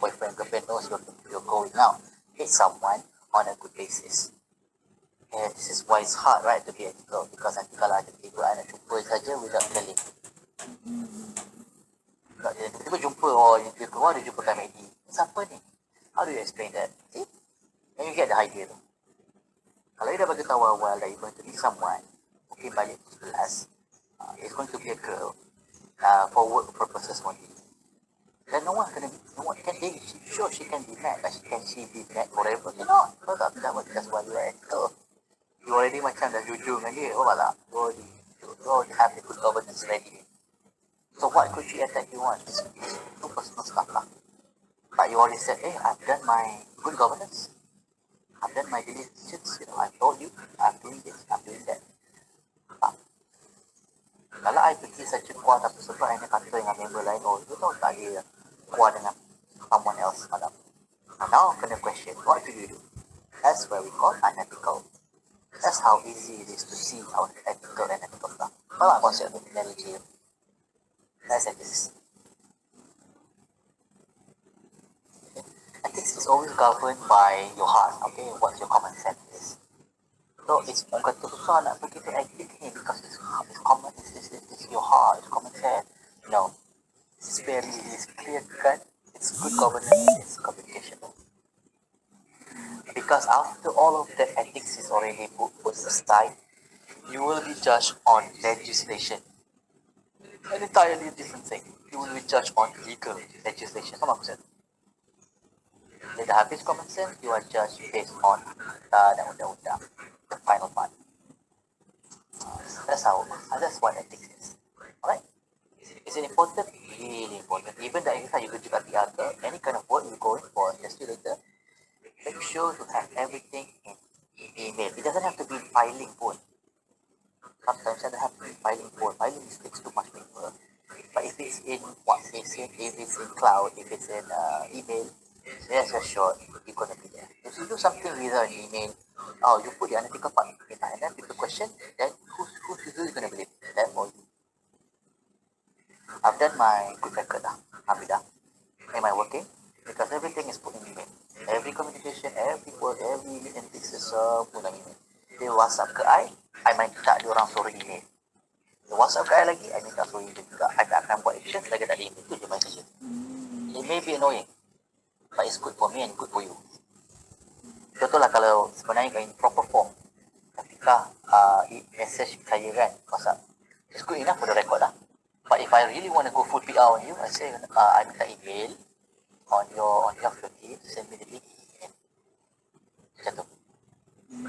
boyfriend, girlfriend knows you're going out. Meet someone on a good basis. And this is why it's hard, right, to be ethical because nanti kalau ada tiba anak jumpa saja without telling. Tiba-tiba jumpa, dia keluar, dia jumpa kat McD. Siapa ni? How do you explain that? See? And you get the idea tu. Kalau dia dah bagi tahu awal that you're going to meet someone, mungkin balik pukul 11, it's going to be a girl for work purposes only. Then no one can be, sure she can be mad, but can she be mad forever? Cannot. Betul tak? That's why you are ethical. You already macam dah jujur dengan dia. Oh malah, you already have the good governance ready. So what could she attack you on? It's no personal stuff lah. But you already said, hey, I've done my good governance. I've done my diligence. I've told you, I'm doing this, I'm doing that. Kalau I pergi saja kuah tapi sebab I nak kata dengan member lain, oh, you tahu tak dia kuah dengan someone else malam. Now, kena question, what do you do? That's where we call unethical. That's how easy it is to see our ethical and ethical stuff. Faham tak konsep analogy? That's ethics. Ethics is always governed by your heart, okay? What your common sense is. So it's orang kata susah nak pergi to ethics ni because it's common, it's your heart, it's common sense. No, it's clear cut, it's good governance, it's communication. Because after all of that ethics is already put aside, you will be judged on legislation. An entirely different thing. You will be judged on legal legislation. Faham aku? Dia dah habis common sense, you are judged based on dan undang-undang. The final part. That's what ethics is. Alright? Is it important? Really important. Even the exercise you kerja kat PR ke, any kind of work you go in for industry later, make sure to have everything in email. It doesn't have to be filing pun. Sometimes it doesn't have to be filing pun. Filing takes too much paper. But if it's in WhatsApp, if it's in cloud, if it's in email, there's a short, you're going to be there. If you do something without an email, you put the unethical part in and then people question, then who's going to believe? Them or you? I've done my good record dah. Alhamdulillah. Am I working? Because everything is put in email. Every communication, every word, every antics is put in email. Dia WhatsApp ke I main tak dia orang suruh email. Dia WhatsApp kat I lagi, I minta suruh email juga. I tak akan buat action selagi tak ada email. Itu je my suggestion. It may be annoying, but it's good for me and good for you. Contohlah kalau sebenarnya in proper form, ketika message saya kan WhatsApp, it's good enough for the record lah. But if I really want to go full PR on you, I say I minta email on your team, send me the link and macam tu.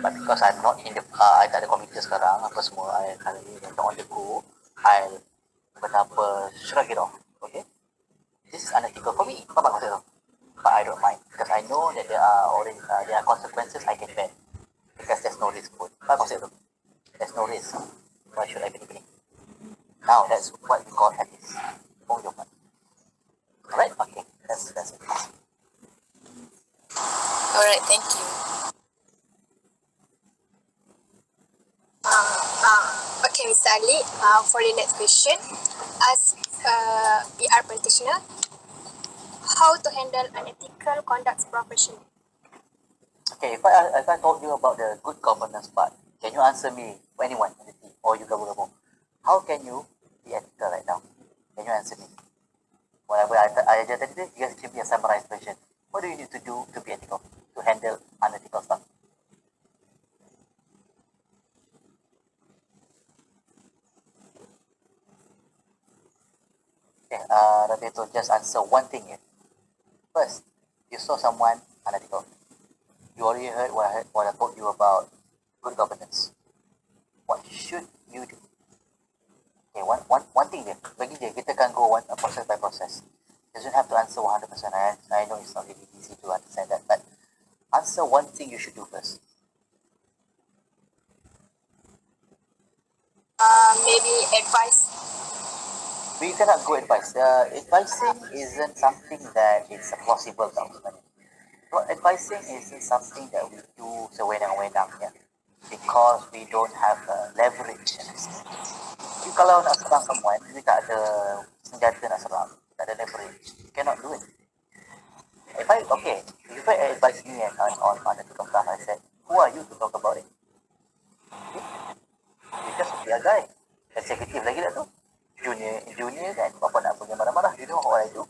But because I'm not in the I tak ada komputer sekarang apa semua, I currently not on the go, I'll betapa shrug it off. Okay, this is unethical for me. Apa maksud tu? But I don't mind because I know that there are consequences I can bear because there's no risk pun. Apa maksud tu? There's no risk. Why should I be taking it? Now that's what we call ethics. Pengjoman. Alright, okay, that's it. Alright, thank you. Okay, Mr. Ali, for the next question, as a PR practitioner, how to handle unethical conduct professionally? Okay, if I told you about the good governance part, can you answer me, anyone in the team, or you gabung-gabung? How can you be ethical right now? Can you answer me? Whatever I just tadi, you guys give me a summarized version. What do you need to do to be ethical, to handle unethical stuff? Okay, Rabeto, just answer one thing here. First, you saw someone unethical. You already heard what I told you about good governance. What should you do? Okay, one thing here. Bagi dia, kita can go process by process. Doesn't have to answer 100%. I know it's not really easy to understand that, but answer one thing you should do first. Maybe advice. We cannot go advice. Advising isn't something that is possible tau sebenarnya. So advising isn't something that we do sewenang-wenang ya. Because we don't have leverage. Jadi kalau nak serang someone, we tak ada senjata nak serang, tak ada leverage, you cannot do it. If I advise me on ethical stuff, I said, who are you to talk about it? Okay? You're just a PR guy. Executive lagi lah tu. Junior kan, apa nak punya marah-marah, you know what I do.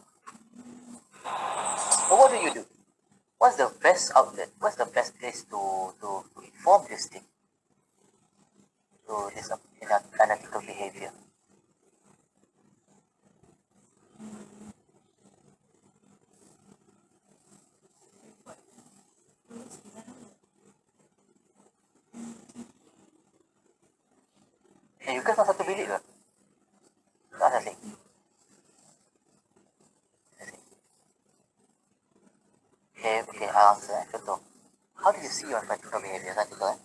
So what do you do? What's the best outlet? What's the best place to inform this thing? To this unethical behavior. You guys satu bilik ke? Tak ada sih. Okay, I'll answer. Contoh, how do you see your unethical behavior? Unethical, eh?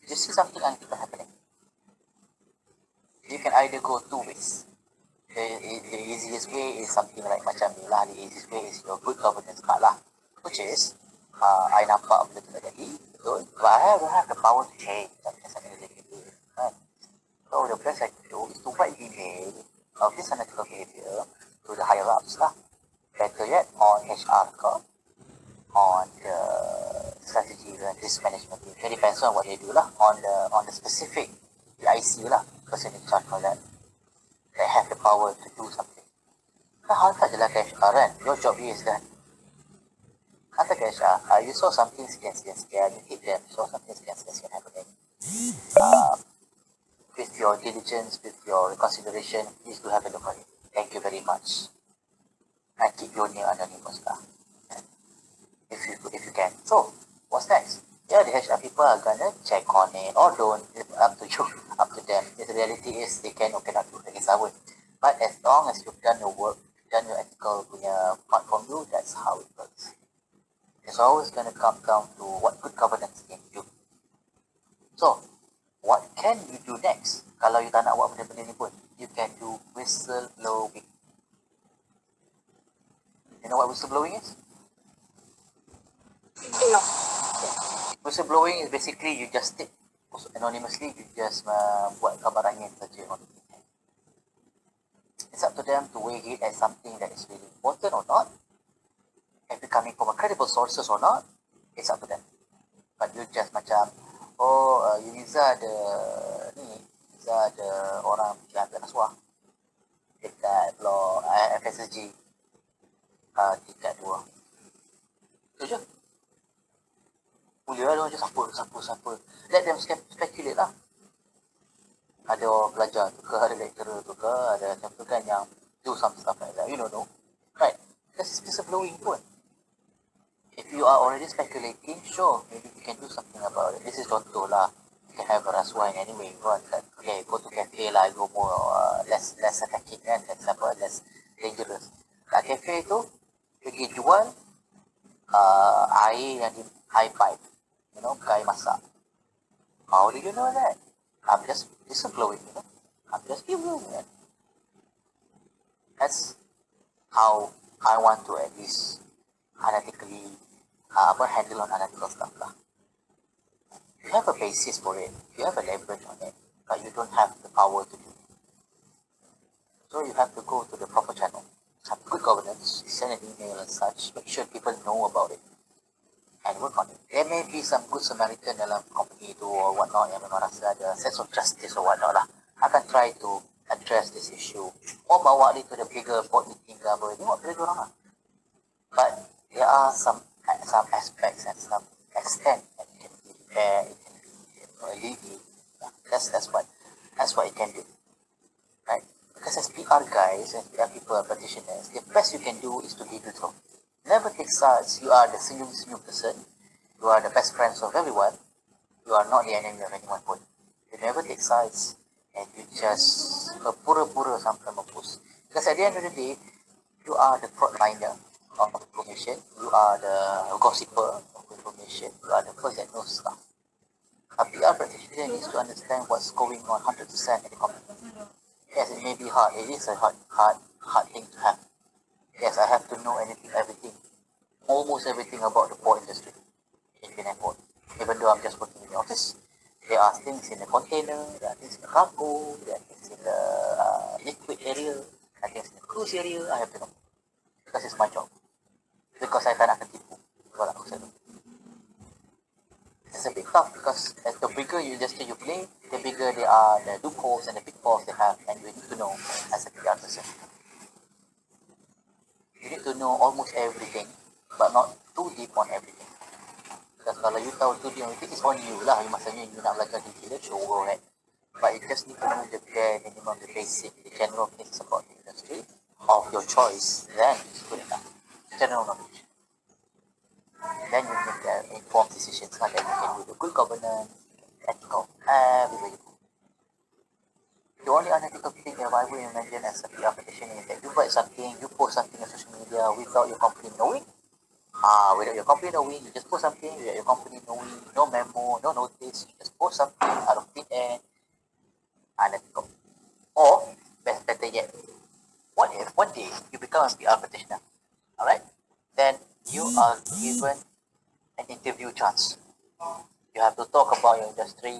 You see something unethical happening. You can either go two ways. The easiest way is something like macam ni lah. The easiest way is your good governance part lah. Which is, I nampak benda tu tak jadi, betul. But I don't have the power to change. Macam saya executive, kan? So the best I can do is to write email of this unethical behavior to the higher ups lah. Better yet, on HR ke, on the strategy and risk management team. It depends on what they do lah. On the specific IC lah, person in charge of that. They have the power to do something. Kan hantar je lah ke HR kan. Your job is kan. Hantar ke HR. You saw something sekian, you hit them. You saw something sekian happening. With your diligence, with your consideration, please do have a look at it. Thank you very much. And keep your name anonymous lah. If you can. So, what's next? Yeah, the HR people are gonna check on it or don't. It's up to you, up to them. The reality is they can or cannot do against our. But as long as you've done your work, done your ethical punya part from you, that's how it works. It's always gonna come down to what good governance can do. So, what can you do next? Kalau you tak nak buat benda-benda ni pun, you can do whistleblowing. You know what whistleblowing is? No. Whistleblowing is basically you just state anonymously, you just buat kabar angin saja on the internet. It's up to them to weigh it as something that is really important or not. If it coming from a credible sources or not, it's up to them. But you just macam, Uniza ada orang yang rasuah dekat blok FSG tingkat 2. Itu je. Mula lah macam siapa. Let them speculate lah. Ada orang pelajar tu ke, ada lecturer tu ke, ada siapa kan yang do some stuff like that. You don't know. Right? Because it's just a blowing pun. If you are already speculating, sure, maybe you can do something about it. This is contoh lah. You can have a rasuah in any way you want. Like, okay, go to cafe lah, go more, less attacking kan, less dangerous. Kat cafe tu, pergi jual air yang di high pipe. You know, air masak. How do you know that? I'm just whistleblowing, you know. I'm just giving it. That's how I want to at least analytically handle on analytical stuff lah. You have a basis for it, you have a leverage on it, but you don't have the power to do it. So you have to go to the proper channel, have good governance, send an email and such, make sure people know about it and work on it. There may be some good Samaritan dalam company tu or whatnot yang memang rasa ada sense of justice or whatnot lah. Akan try to address this issue or bawa dia to the bigger board meeting ke apa, tengok dari diorang lah. But there are some aspects and some extent that it can be repair, it can be alleviate. That's what it can do, right? Because as PR guys and PR people and practitioners, the best you can do is to be neutral. Never take sides. You are the single person. You are the best friends of everyone. You are not the enemy of anyone pun. You never take sides and you just pura-pura sampai mampus. Because at the end of the day, you are the frontliner of information. You are the gossiper of information. You are the person that knows stuff. A PR practitioner needs to understand what's going on 100% in the company. Yes, it may be hard. It is a hard thing to have. Yes, I have to know everything, almost everything about the port industry in Penang Port. Even though I'm just working in the office, there are things in the container, there are things in the cargo, there are things in the liquid area, there are things in the cruise area. I have to know because it's my job. Because I tak nak ketipu kalau aku selalu. It's a bit tough because as the bigger industry you play, the bigger they are the loopholes and the pitfalls they have, and you need to know as a PR person. You need to know almost everything, but not too deep on everything. Because kalau you tahu too deep on everything, it's on you lah. Maksudnya you nak belajar detail, sure, right? But you just need to know the bare minimum, the basic, the general things about the industry of your choice. Then it's good enough. General knowledge. Then you make informed decisions. Then you can do the good governance, ethical, everywhere you go. The only unethical thing that I will imagine as a PR practitioner is that you write something, you post something on social media without your company knowing. Without your company knowing, you just post something without your company knowing, no memo, no notice, you just post something out of thin air, unethical. Or, better yet, what if one day you become a PR practitioner, alright? Then you are given an interview chance. You have to talk about your industry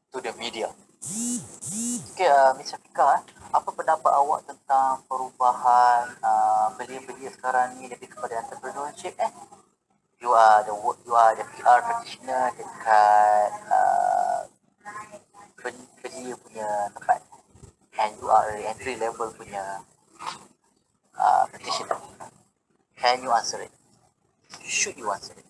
to the media. Okay, Miss Shafika, apa pendapat awak tentang perubahan belia-belia sekarang ni lebih kepada entrepreneurship? You are the PR practitioner dekat belia punya tempat, and you are the entry level punya practitioner. Can you answer it? Should you answer it?